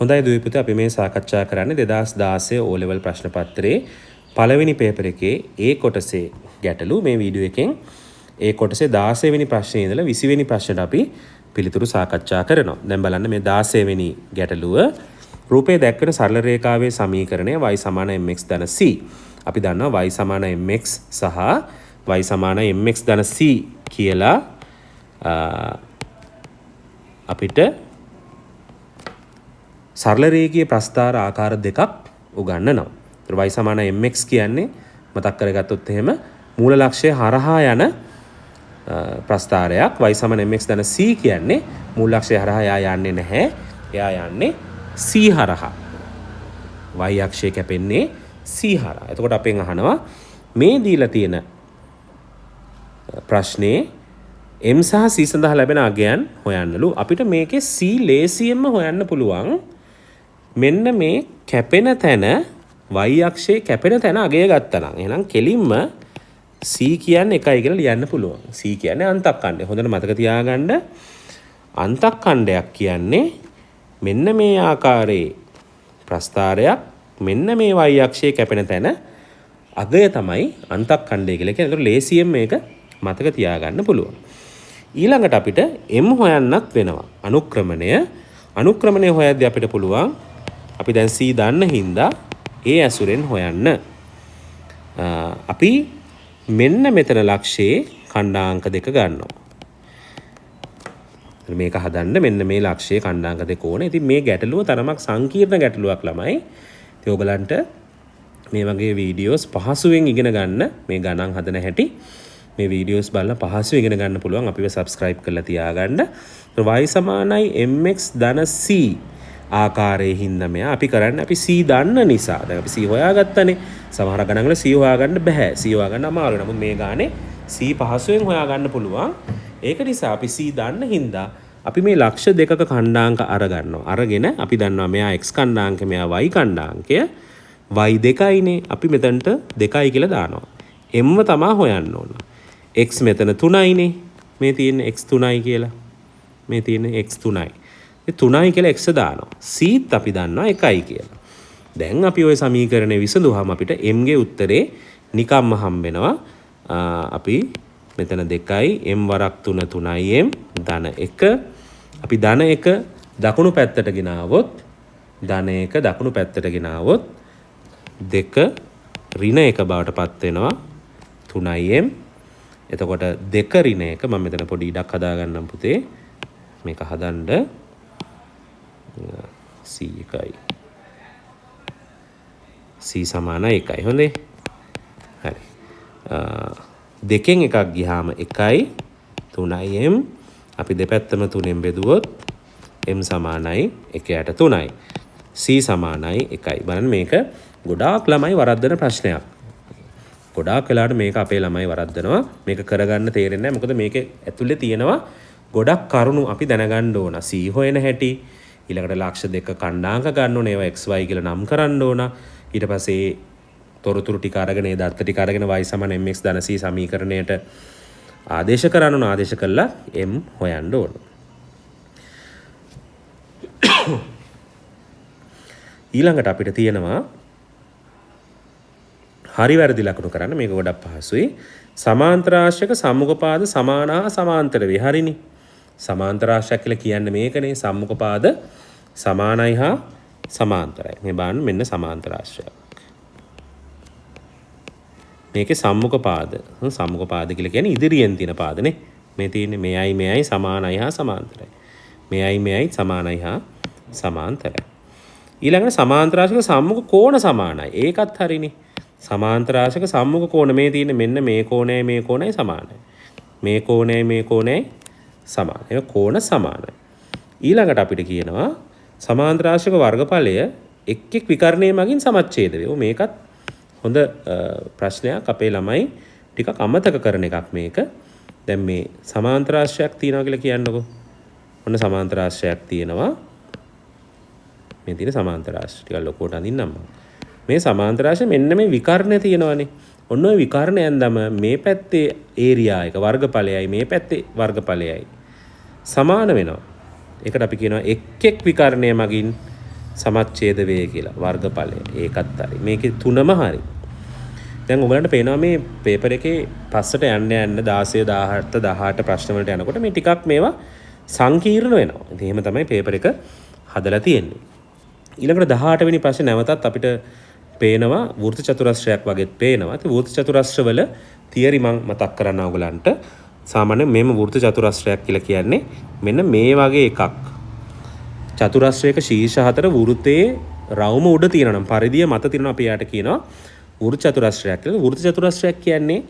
හොඳයි දුවේ පුතේ අපි මේ සාකච්ඡා කරන්නේ 2016 O level ප්‍රශ්න පත්‍රයේ පළවෙනි පේපර් එකේ A කොටසේ ගැටලු මේ වීඩියෝ එකෙන් A කොටසේ 16 වෙනි ප්‍රශ්නේ ඉඳලා 20 වෙනි ප්‍රශ්නට අපි පිළිතුරු සාකච්ඡා කරනවා. දැන් බලන්න මේ 16 වෙනි ගැටලුව රූපයේ දැක්වෙන සරල රේඛාවේ සමීකරණය y = mx ධන c. අපි දන්නවා y = mx සහ y = mx ධන c කියලා අපිට සරල රේඛීය ප්‍රස්ථාර ආකාර දෙකක් උගන්වනවා. ඒතර y = mx කියන්නේ මතක් කරගත්තොත් එහෙම මූල ලක්ෂය හරහා යන ප්‍රස්ථාරයක්. y = mx ධන c කියන්නේ මූල ලක්ෂය හරහා එයා යන්නේ නැහැ. එයා යන්නේ c හරහා. y අක්ෂය කැපෙන්නේ c හරහා. එතකොට අපෙන් අහනවා මේ දීලා තියෙන ප්‍රශ්නේ m සහ c සඳහා ලැබෙන අගයන් හොයන්නලු. අපිට මේකේ c ලේසියෙන්ම හොයන්න පුළුවන්. මෙන්න මේ කැපෙන තැන y අක්ෂයේ කැපෙන තැන අගය ගත්තා නම් එහෙනම් කෙලින්ම c කියන්නේ 1යි කියලා ලියන්න පුළුවන්. c කියන්නේ අන්තක්ඛණ්ඩය. හොඳට මතක තියාගන්න. අන්තක්ඛණ්ඩයක් කියන්නේ මෙන්න මේ ආකාරයේ ප්‍රස්ථාරයක් මෙන්න මේ y අක්ෂයේ කැපෙන තැන අගය තමයි අන්තක්ඛණ්ඩය කියලා කියන්නේ. ඒතකොට ලේසියෙන් මේක මතක තියාගන්න පුළුවන්. ඊළඟට අපිට m හොයන්නත් වෙනවා. අනුක්‍රමණය හොයද්දී අපිට පුළුවන් අපි දැන් c දන්න හින්දා ඒ ඇසුරෙන් හොයන්න. අපි මෙන්න මෙතන ලක්ෂයේ ඛණ්ඩාංක දෙක ගන්නවා. මේක හදන්න මෙන්න මේ ලක්ෂයේ ඛණ්ඩාංක දෙක ඕනේ. ඉතින් මේ ගැටලුව තරමක් සංකීර්ණ ගැටලුවක් ළමයි. ඉතින් ඔයගලන්ට මේ වගේ වීඩියෝස් පහසුවෙන් ඉගෙන ගන්න මේ ගණන් හදන හැටි මේ වීඩියෝස් බලලා පහසුවෙන් ඉගෙන ගන්න පුළුවන්. අපිව subscribe කරලා තියාගන්න. y = mx ධන c ආකාරයේ හින්දා මෙයා අපි කරන්නේ අපි c දන්න නිසා. දැන් අපි c හොයාගත්තනේ. සමහර ගණන් වල c හොයාගන්න බෑ. c හොයාගන්න අමාරුයි. නමුත් මේ ගානේ c පහසුවෙන් හොයාගන්න පුළුවන්. ඒක නිසා අපි c දන්න හින්දා අපි මේ ලක්ෂ දෙකක ඛණ්ඩාංක අරගන්නවා. අරගෙන අපි දන්නවා මෙයා x ඛණ්ඩාංකය මෙයා y ඛණ්ඩාංකය. y 2යිනේ. අපි මෙතනට 2යි කියලා දානවා. m තමයි හොයන්න ඕන. x මෙතන 3යිනේ. මේ තියෙන්නේ x 3යි කියලා. මේ තියෙන්නේ x 3යි. මේ 3යි කියලා x දානවා. c ත් අපි දන්නවා 1යි කියලා. දැන් අපි ওই සමීකරණය විසඳුවාම අපිට m ගේ උත්තරේ නිකම්ම හම්බ වෙනවා. අපි මෙතන 2යි m වරක් 3 3m ධන 1. අපි ධන 1 දකුණු පැත්තට ගෙනාවොත් ධන 1 දකුණු පැත්තට ගෙනාවොත් 2 ඍණ 1 බවට පත් වෙනවා 3m. එතකොට 2 ඍණ 1 මම මෙතන පොඩි ඉඩක් හදා ගන්නම් පුතේ. මේක හදන්න c 1යි c = 1යි. හොඳේ. හරි. දෙකෙන් එකක් ගියාම 1යි 3m. අපි දෙපැත්තම 3ෙන් බෙදුවොත් m = 1යට 3යි. c = 1යි. බලන්න මේක ගොඩාක් ළමයි වරද්දන ප්‍රශ්නයක්. ගොඩාක් වෙලාවට මේක අපේ ළමයි වරද්දනවා. මේක කරගන්න තේරෙන්නේ නැහැ. මොකද මේක ඇතුලේ තියෙනවා ගොඩක් කරුණු අපි දැනගන්න ඕන. c හොයන හැටි, ඊළඟට ලක්ෂ දෙක ඛණ්ඩාංක ගන්න ඕනේ. ඒවා xy කියලා නම් කරන්න ඕන. ඊට පස්සේ තොරතුරු ටික අරගෙන ඒ දත්ත ටික අරගෙන y = mx ධන c සමීකරණයට ආදේශ කරන්න ඕන. ආදේශ කළා m හොයන්න ඕන. ඊළඟට අපිට තියෙනවා හරි වැරදි ලකුණු කරන්න. මේක ගොඩක් පහසුයි. සමාන්තරාශ්‍රයක සම්මුඛපාද සමාන හා සමාන්තර වේ. හරිනේ. සමාන්තරාශ්‍රයක් කියලා කියන්නේ මේකනේ. සම්මුඛපාද සමානයි හා සමාන්තරයි. මේ බලන්න මෙන්න සමාන්තරාශ්‍රයක්. මේකේ සම්මුඛපාද කියලා කියන්නේ ඉදිරියෙන් තියෙන පාදනේ. මේ තියෙන්නේ මෙයයි සමානයි හා සමාන්තරයි. මෙයයි සමානයි හා සමාන්තරයි. ඊළඟට සමාන්තරාශ්‍රයක සම්මුඛ කෝණ සමානයි. ඒකත් හරිනේ. සමාන්තරාශ්‍රයක සම්මුඛ කෝණ මේ තියෙන්නේ මෙන්න මේ කෝණයයි සමානයි. මේ කෝණයයි සමානයි. ඒක කෝණ සමානයි. ඊළඟට අපිට කියනවා සමාන්තරාශ්‍රයක වර්ගඵලය එක් විකර්ණයේ මගින් සමච්ඡේද වේ. මේකත් හොඳ ප්‍රශ්නයක්. අපේ ළමයි ටිකක් අමතක කරන එකක් මේක. දැන් මේ සමාන්තරාශ්‍රයක් තියනවා කියලා කියන්නකෝ. ඔන්න සමාන්තරාශ්‍රයක් තියෙනවා. මේ තියෙන සමාන්තරාශ්‍රය ටිකක් ලොකුවට අඳින්නම්. මේ සමාන්තරාශ්‍රය මෙන්න මේ විකර්ණය තියෙනවානේ. ඔන්න ඔය විකර්ණයෙන් දම මේ පැත්තේ ඒරියා එක වර්ගඵලයයි මේ පැත්තේ වර්ගඵලයයි සමාන වෙනවා. ඒකට අපි කියනවා එක් විකර්ණය මගින් සමච්ඡේද වේ කියලා වර්ගඵලය. ඒකත් හරි. මේකේ තුනම හරි. දැන් ඔයගලන්ට පේනවා මේ පේපර් එකේ පස්සට යන්න 16 17 18 ප්‍රශ්න වලට යනකොට මේ ටිකක් මේවා සංකීර්ණ වෙනවා. ඉතින් එහෙම තමයි පේපර් එක හදලා තියෙන්නේ. ඊළඟට 18 වෙනි ප්‍රශ්නේ නැවතත් අපිට පේනවා වෘත්ත චතුරස්‍රයක් වගේත් පේනවා. ඉතින් වෘත්ත චතුරස්‍ර වල තියරි මම මතක් කරන්න ඕගලන්ට. සාමාන්‍යයෙන් මේම වෘත්ත චතුරස්‍රයක් කියලා කියන්නේ මෙන්න මේ වගේ එකක්. චතුරස්‍රයක ශීර්ෂ හතර වෘත්තයේ රවුම උඩ තියෙනවා නම් පරිධිය මත තියෙනවා අපි යාට කියනවා වෘත්ත චතුරස්‍රයක් කියලා. වෘත්ත චතුරස්‍රයක් කියන්නේ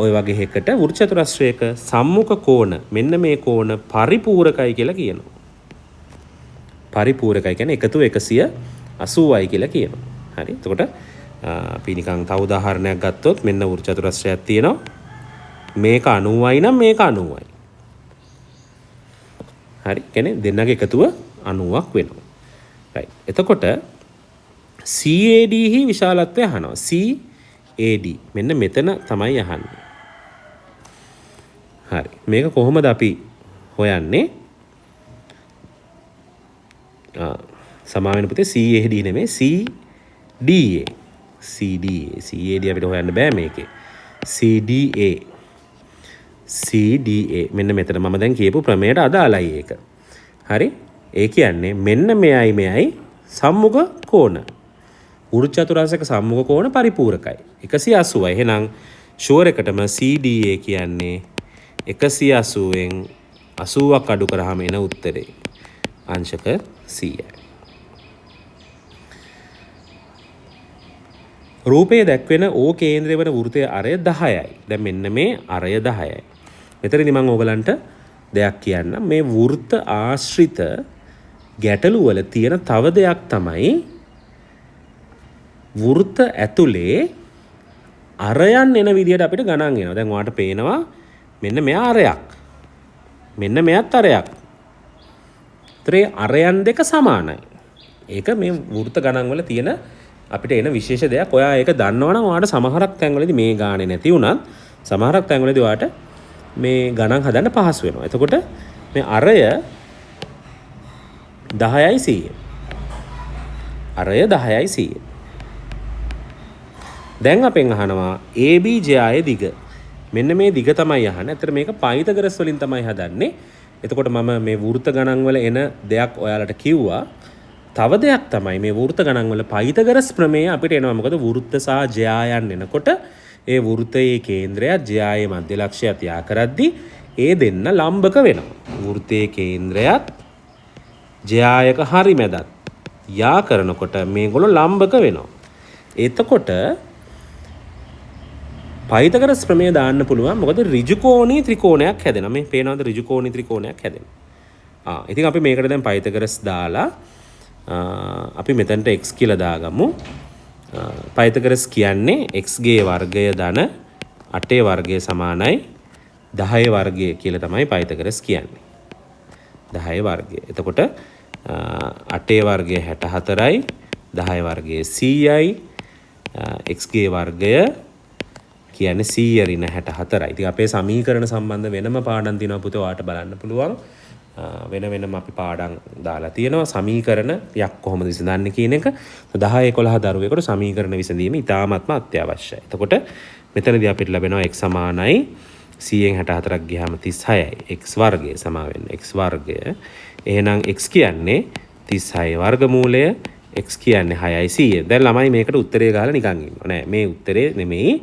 ඔය වගේ එකකට වෘත්ත චතුරස්‍රයක සම්මුඛ කෝණ මෙන්න මේ කෝණ පරිපූරකයි කියලා කියනවා. පරිපූරකයි කියන්නේ එකතු 180යි කියලා කියනවා. හරි. එතකොට අපි නිකන් තව උදාහරණයක් ගත්තොත් මෙන්න වෘත්ත චතුරස්‍රයක් තියෙනවා. මේක 90යි නම් මේක 90යි. හරි. කියන්නේ දෙන්නගේ එකතුව 90ක් වෙනවා. right. එතකොට CAD හි විශාලත්වය අහනවා. CAD මෙන්න මෙතන තමයි අහන්නේ. හරි. මේක කොහොමද අපි හොයන්නේ? සමාවෙන පුතේ CAD නෙමෙයි CDA. CAD අපිට හොයන්න බෑ මේකේ. CDA මෙන්න මෙතන මම දැන් කියපු ප්‍රමේයට අදාළයි ඒක. හරි? ඒ කියන්නේ මෙන්න මෙයයි සම්මුඛ කෝණ. වෘත්ත චතුරස්‍රයක සම්මුඛ කෝණ පරිපූරකයි. 180යි. එහෙනම් ෂුවර් එකටම CDA කියන්නේ 180න් 80ක් අඩු කරාම එන උත්තරේ අංශක 100යි. රූපයේ දැක්වෙන ඕ කේන්ද්‍රය වන වෘත්තයේ අරය 10යි. දැන් මෙන්න මේ අරය 10යි. මෙතනදී මම ඕගලන්ට දෙයක් කියන්න. මේ වෘත්ත ආශ්‍රිත ගැටලු වල තියෙන තව දෙයක් තමයි වෘත්ත ඇතුලේ අරයන් එන විදියට අපිට ගණන් එනවා. දැන් ඔයාලට පේනවා මෙන්න මෙයා අරයක්. මෙන්න මෙයත් අරයක්. ඒතරේ අරයන් දෙක සමානයි. ඒක මේ වෘත්ත ගණන් වල තියෙන අපිට එන විශේෂ දෙයක්. ඔයා ඒක දන්නවනම් ඔයාලට සමහරක් තැන්වලදී මේ ගානේ නැති වුණත් සමහරක් තැන්වලදී ඔයාලට මේ ගණන් හදන්න පහසු වෙනවා. එතකොට මේ අරය 10යි 100. අරය 10යි 100. දැන් අපෙන් අහනවා ABJය දිග. මෙන්න මේ දිග තමයි අහන්නේ. අතට මේක පයිතගරස් වලින් තමයි හදන්නේ. එතකොට මම මේ වෘත්ත ගණන් වල එන දෙයක් ඔයාලට කිව්වා. තව දෙයක් තමයි මේ වෘත්ත ගණන් වල පයිතගරස් ප්‍රමේය අපිට එනවා. මොකද වෘත්ත සහ ජ්‍යායන් එනකොට ඒ වෘත්තයේ කේන්ද්‍රයත් ජ්‍යායේ මධ්‍ය ලක්ෂයත් යා කරද්දී ඒ දෙන්න ලම්බක වෙනවා. වෘත්තයේ කේන්ද්‍රයත් ජ්‍යායක හරි මැදත් යා කරනකොට මේගොල්ලෝ ලම්බක වෙනවා. එතකොට පයිතගරස් ප්‍රමේය දාන්න පුළුවන්. මොකද ඍජුකෝණී ත්‍රිකෝණයක් හැදෙනවා. මේ පේනවද ඍජුකෝණී ත්‍රිකෝණයක් හැදෙනවා. ඉතින් අපි මේකට දැන් පයිතගරස් දාලා අපි මෙතනට x කියලා දාගමු. පයිතගරස් කියන්නේ x ගේ වර්ගය ධන 8 වර්ගය සමානයි 10 වර්ගය කියලා තමයි පයිතගරස් කියන්නේ. 10 වර්ගය. එතකොට 8 වර්ගය 64යි 10 වර්ගය 100යි x ගේ වර්ගය කියන්නේ 100 ඍණ 64යි. ඉතින් අපේ සමීකරණ සම්බන්ධ වෙනම පාඩම් තියෙනවා පුතේ ඔයාලට බලන්න පුළුවන්. වෙනම අපි පාඩම් දාලා තියෙනවා සමීකරණ යක් කොහොමද විසඳන්නේ කියන එක. 10 11 දරුවෙකුට සමීකරණ විසඳීම ඉතාමත්ම අත්‍යවශ්‍යයි. එතකොට මෙතනදී අපිට ලැබෙනවා x සමානයි 100න් 64ක් ගියාම 36යි. x වර්ගය සමා වෙන්නේ x වර්ගය. එහෙනම් x කියන්නේ 36 වර්ගමූලය x කියන්නේ 6යි 100. දැන් ළමයි මේකට උත්තරේ ගහලා නිකන් ඉන්නවා. නෑ මේ උත්තරේ නෙමෙයි.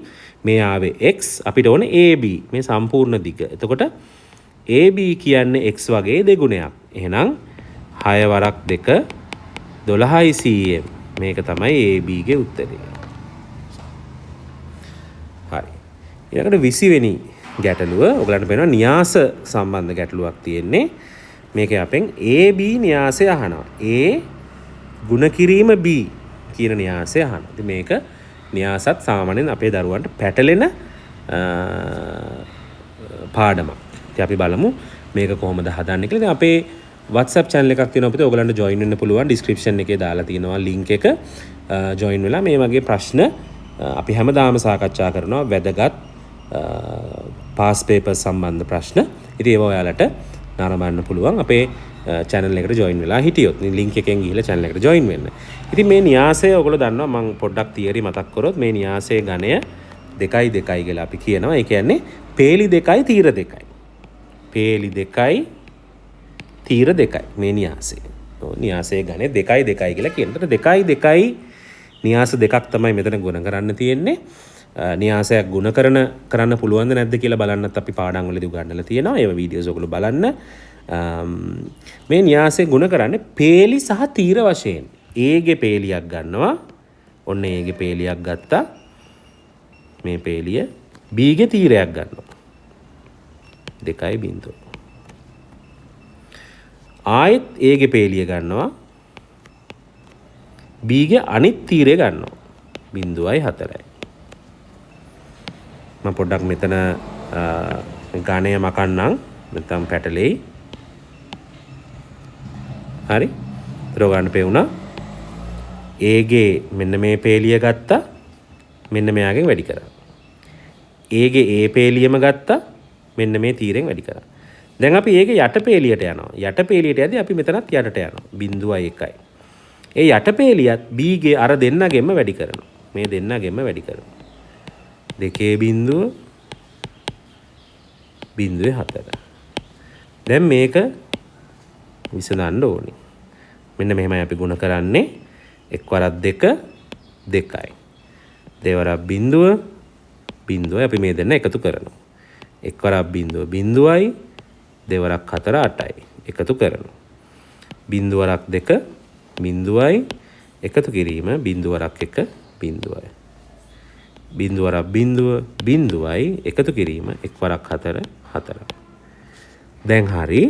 මේ ආවේ x අපිට ඕනේ AB මේ සම්පූර්ණ දිග. එතකොට AB කියන්නේ x වගේ දෙගුණයක්. එහෙනම් 6 වරක් 2 12යි 100. මේක තමයි AB ගේ උත්තරේ. හරි. ඊළඟට 20 වෙනි ගැටලුව ඔයගලන්ට පේනවා න්‍යාස සම්බන්ධ ගැටලුවක් තියෙන්නේ. මේකේ අපෙන් AB න්‍යාසය අහනවා. A ගුණ කිරීම B කියන න්‍යාසය අහනවා. ඉතින් මේක න්‍යාසත් සාමාන්‍යයෙන් අපේ දරුවන්ට පැටලෙන පාඩමක්. ඉතින් අපි බලමු මේක කොහොමද හදන්නේ කියලා. ඉතින් අපේ WhatsApp channel එකක් තියෙනවා අපිට ඔයගලන්ට join වෙන්න පුළුවන්. description එකේ දාලා තියෙනවා link එක. join වෙලා මේ වගේ ප්‍රශ්න අපි හැමදාම සාකච්ඡා කරනවා. වැදගත් past paper සම්බන්ධ ප්‍රශ්න. ඉතින් ඒවා ඔයාලට නරඹන්න පුළුවන්. අපේ channel එකට join වෙලා හිටියොත් link එකෙන් ගිහලා channel එකට join වෙන්න. ඉතින් මේ න්‍යාසය ඔයගොල්ලෝ දන්නවා මම පොඩ්ඩක් theory මතක් කරොත් මේ න්‍යාසයේ ගණය 2 කියලා අපි කියනවා. ඒ කියන්නේ පේලි 2 තීර 2යි. පේලි 2 තීර 2යි මේ න්‍යාසය. න්‍යාසයේ ගණය 2 කියලා කියනකොට 2 න්‍යාස දෙකක් තමයි මෙතන ගුණ කරන්න තියෙන්නේ. න්‍යාසයක් ගුණ කරන්න පුළුවන්ද නැද්ද කියලා බලන්නත් අපි පාඩම් වලදී උගන්වලා තියෙනවා. ඒව වීඩියෝස් ඔයගොල්ලෝ බලන්න. මේ න්‍යාසය ගුණ කරන්නේ පේලි සහ තීර වශයෙන්. A ගේ පේලියක් ගන්නවා. ඔන්න A ගේ පේලියක් ගත්තා. මේ පේලිය B ගේ තීරයක් ගන්නවා. 2.0. ආයෙත් A ගේ පේලිය ගන්නවා. B ගේ අනිත් තීරය ගන්නවා. 0.4යි. මම පොඩ්ඩක් මෙතන ගණය මකන්නම්. නැත්නම් පැටලෙයි. හරි. ඊට ගන්න පෙවුණා. A ගේ මෙන්න මේ පේලිය ගත්තා. මෙන්න මෙයාගෙන් වැඩි කරා. A ගේ A පේලියම ගත්තා. මෙන්න මේ තීරෙන් වැඩි කරා. දැන් අපි ඒකේ යට පේලියට යනවා. යට පේලියට යද්දී අපි මෙතනත් යටට යනවා. 0.1යි. ඒ යට පේලියත් B ගේ අර දෙන්නගෙම වැඩි කරනවා. මේ දෙන්නගෙම වැඩි කරනවා. 2.0.4. දැන් මේක විසඳන්න ඕනේ. මෙන්න මෙහෙමයි අපි ගුණ කරන්නේ. එක් වරක් 2 2යි. දෙවරක් 0 අපි මේ දෙන්න එකතු කරනවා. එක් වරක් 0 දෙවරක් 4 8යි. එකතු කරනවා. 0 වරක් 2 0යි. එකතු කිරීම 0 වරක් 1 0යි. 0 වරක් 0යි. එකතු කිරීම එක් වරක් 4 4යි. දැන් හරි.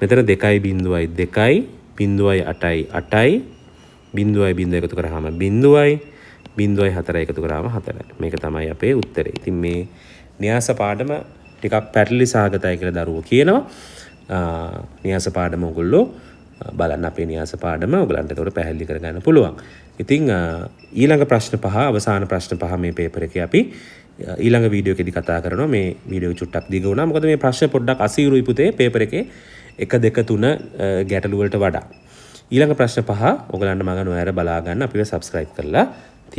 මෙතන 2.0යි 2යි 0.8යි 8යි 0.0 එකතු කරාම 0යි 0.4 එකතු කරාම 4යි. මේක තමයි අපේ උත්තරේ. ඉතින් මේ න්‍යාස පාඩම ටිකක් පැටලි සහගතයි කියලා දරුවෝ කියනවා. න්‍යාස පාඩම ඔයගොල්ලෝ බලන්න අපේ න්‍යාස පාඩම ඔයගලන්ට ඒකට පැහැදිලි කරගන්න පුළුවන්. ඉතින් ඊළඟ ප්‍රශ්න 5 අවසාන ප්‍රශ්න 5 මේ පේපර් එකේ අපි ඊළඟ වීඩියෝ එකේදී කතා කරනවා. මේ වීඩියෝ චුට්ටක් දිග වුණා. මොකද මේ ප්‍රශ්න පොඩ්ඩක් අසීරුයි පුතේ පේපර් එකේ 1 2 3 ගැටළු වලට වඩා. ඊළඟ ප්‍රශ්න 5 ඔයගලන්ට මම නොඇර බලා ගන්න අපිව subscribe කරලා